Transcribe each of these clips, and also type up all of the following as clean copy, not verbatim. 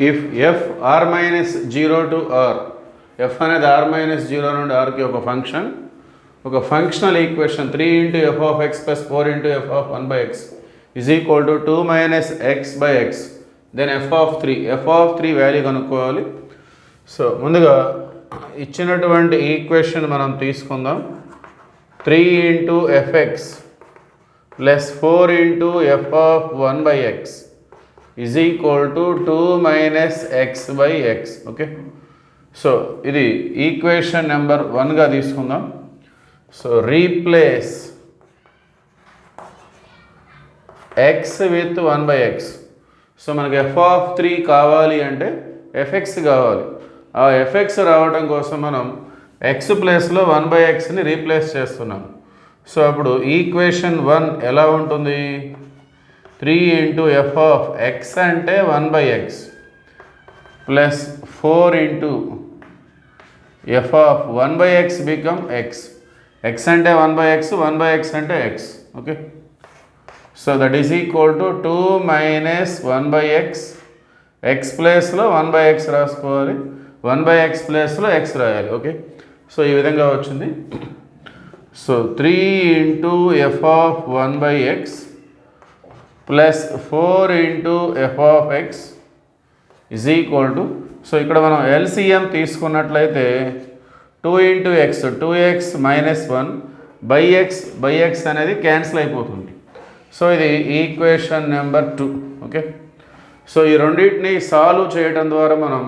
If F R minus 0 to R, F అనేది R minus 0 నుండి ఆర్కి ఒక ఫంక్షన్, ఒక functional equation 3 into F of X plus 4 into F of 1 by X is equal to 2 minus X by X, then F of 3 value కనుక్కోవాలి. So ముందుగా ఇచ్చినటువంటి equation మనం తీసుకుందాం. 3 into F X plus 4 into F of 1 by X is equal to 2 minus X by X. Okay, so ఇది equation number 1గా తీసుకుందాం. So replace X with 1 by X. So మనకి F of 3 కావాలి అంటే ఎఫ్ఎక్స్ కావాలి. ఆ ఎఫ్ఎక్స్ రావడం కోసం మనం ఎక్స్ ప్లేస్లో 1 బై ఎక్స్ని రీప్లేస్ చేస్తున్నాం. సో అప్పుడు ఈక్వేషన్ 1 ఎలా ఉంటుంది? 3 ఇంటూ ఎఫ్ ఆఫ్ ఎక్స్ అంటే 1 by X plus 4 into F of 1 by X become X. X అంటే 1 బై ఎక్స్, 1 బై ఎక్స్ అంటే X. Okay, so that is equal to 2 minus 1 by X. X ప్లేస్లో 1 by X రాసుకోవాలి, 1 by X ప్లేస్లో X రాయాలి. Okay, so ఈ విధంగా వచ్చింది. So 3 into F of 1 by X plus 4 into F of X is equal to, so ఇక్కడ మనం LCM తీసుకున్నట్లయితే 2 into X 2x minus 1 by X అనేది క్యాన్సిల్ అయిపోతుంది. సో ఇది ఈక్వేషన్ నెంబర్ 2. ఓకే, సో ఈ రెండింటిని సాల్వ్ చేయడం ద్వారా మనం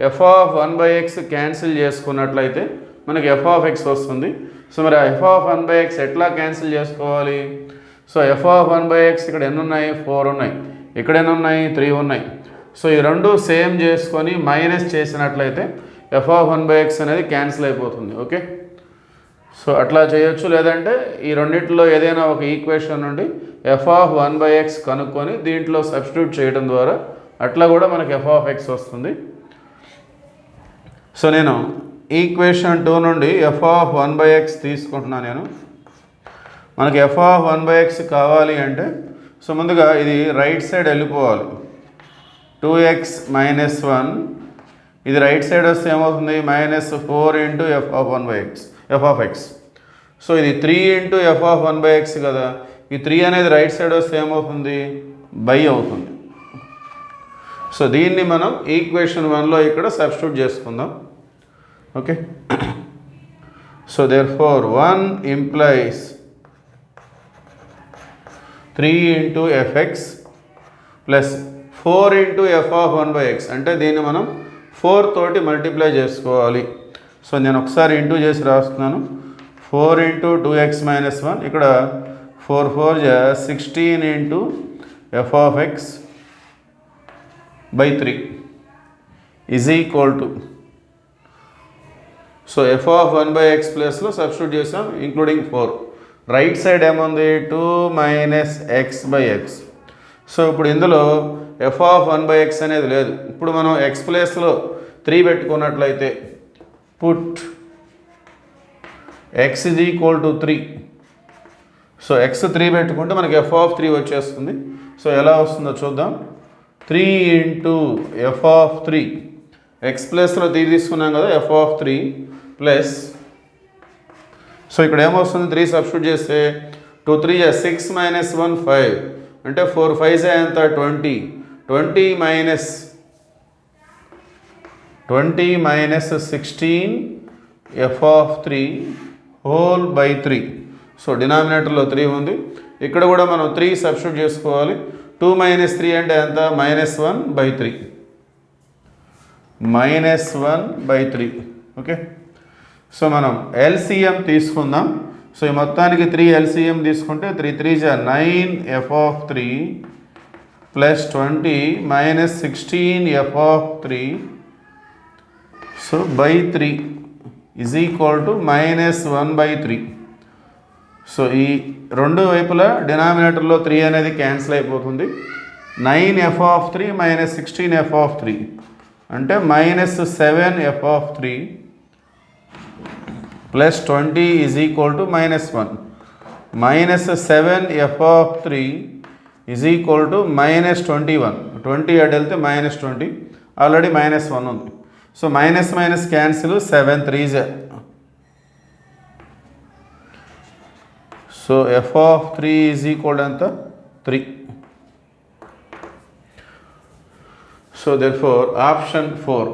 F of 1 by X cancel చేసుకున్నట్లయితే మనకి ఎఫ్ ఆఫ్ ఎక్స్ వస్తుంది. సో మరి ఎఫ్ ఆఫ్ 1 బై ఎక్స్ ఎట్లా క్యాన్సిల్ చేసుకోవాలి? So F of 1 by X ఇక్కడ ఎన్ని ఉన్నాయి? 4 ఉన్నాయి. ఇక్కడ ఎన్ని ఉన్నాయి? 3 ఉన్నాయి. సో ఈ రెండు సేమ్ చేసుకొని మైనస్ చేసినట్లయితే ఎఫ్ ఆఫ్ 1 బై ఎక్స్ అనేది క్యాన్సిల్ అయిపోతుంది. ఓకే, సో అట్లా చేయొచ్చు. లేదంటే ఈ రెండింటిలో ఏదైనా ఒక ఈక్వేషన్ నుండి ఎఫ్ ఆఫ్ 1 బై ఎక్స్ కనుక్కొని దీంట్లో సబ్స్టిట్యూట్ చేయడం ద్వారా అట్లా కూడా మనకి ఎఫ్ ఆఫ్ ఎక్స్ వస్తుంది. సో నేను ఈక్వేషన్ 2 నుండి ఎఫ్ ఆఫ్ 1 బై ఎక్స్ తీసుకుంటున్నాను నేను. మనకి ఎఫ్ ఆఫ్ 1 బై ఎక్స్ కావాలి అంటే సో ముందుగా ఇది రైట్ సైడ్ వెళ్ళిపోవాలి. 2x మైనస్ 1 ఇది రైట్ సైడ్ వస్తే ఏమవుతుంది? Minus 4 into F of 1 by X, F of X. So ఇది 3 into F of 1 by X కదా, ఈ 3 అనేది రైట్ సైడ్ వస్తే ఏమవుతుంది? బై అవుతుంది. సో దీన్ని మనం ఈక్వేషన్ 1లో ఇక్కడ సబ్స్టిట్యూట్ చేసుకుందాం. Okay, so therefore 1 implies 3 into F X plus 4 into F of 1 by X, అంటే దీన్ని మనం 4 తోటి మల్టిప్లై చేసుకోవాలి. సో నేను ఒకసారి ఇంటూ చేసి రాస్తున్నాను. 4 ఇంటూ 2x మైనస్ 1, ఇక్కడ 4 4 16 into F of X by 3 is equal to, so F of 1 by X ప్లేస్లో సబ్స్టిట్యూట్ చేసాం ఇంక్లూడింగ్ 4. రైట్ సైడ్ ఏముంది? 2 minus X by X. So ఇప్పుడు ఇందులో ఎఫ్ ఆఫ్ 1 బై ఎక్స్ అనేది లేదు. ఇప్పుడు మనం ఎక్స్ ప్లేస్లో 3 పెట్టుకున్నట్లయితే put X is equal to 3. So X 3 పెట్టుకుంటే మనకి ఎఫ్ ఆఫ్ 3 వచ్చేస్తుంది. సో ఎలా వస్తుందో చూద్దాం. 3 ఇంటూ ఎఫ్ ఆఫ్ 3, ఎక్స్ ప్లేస్లో 3 తీసుకున్నాం కదా, ఎఫ్ ఆఫ్ 3 ప్లస్, సో ఇక్కడ ఏమొస్తుంది? 3 సబ్స్టిట్యూట్ చేస్తే 2 3 6 మైనస్ 1 5, అంటే 4 5 ఎంత? 20. 20 minus 16 F of 3 whole by 3. So డినామినేటర్లో 3 ఉంది, ఇక్కడ కూడా మనం 3 సబ్స్టిట్యూట్ చేసుకోవాలి. 2 మైనస్ 3 అంటే ఎంత? Minus 1 by 3, minus 1 by 3. Okay, so మనం ఎల్సిఎం తీసుకుందాం. సో ఈ మొత్తానికి 3 ఎల్సిఎం తీసుకుంటే 3 3 9 F of 3 plus 20 minus 16 F of 3, so by 3 is equal to minus 1 by 3. So ఈ రెండు వైపులా డినామినేటర్లో 3 అనేది క్యాన్సిల్ అయిపోతుంది. 9 F of 3 minus 16 F of 3 అంటే minus 7 F of 3 plus 20 is equal to minus 1. Minus 7 F of 3 is equal to minus 21. 20 అటు వెళ్తే minus 20, already -1 ఉంది. So minus minus cancel, 7 3s. So f(3) is equal ఎంత? 3. So therefore option 4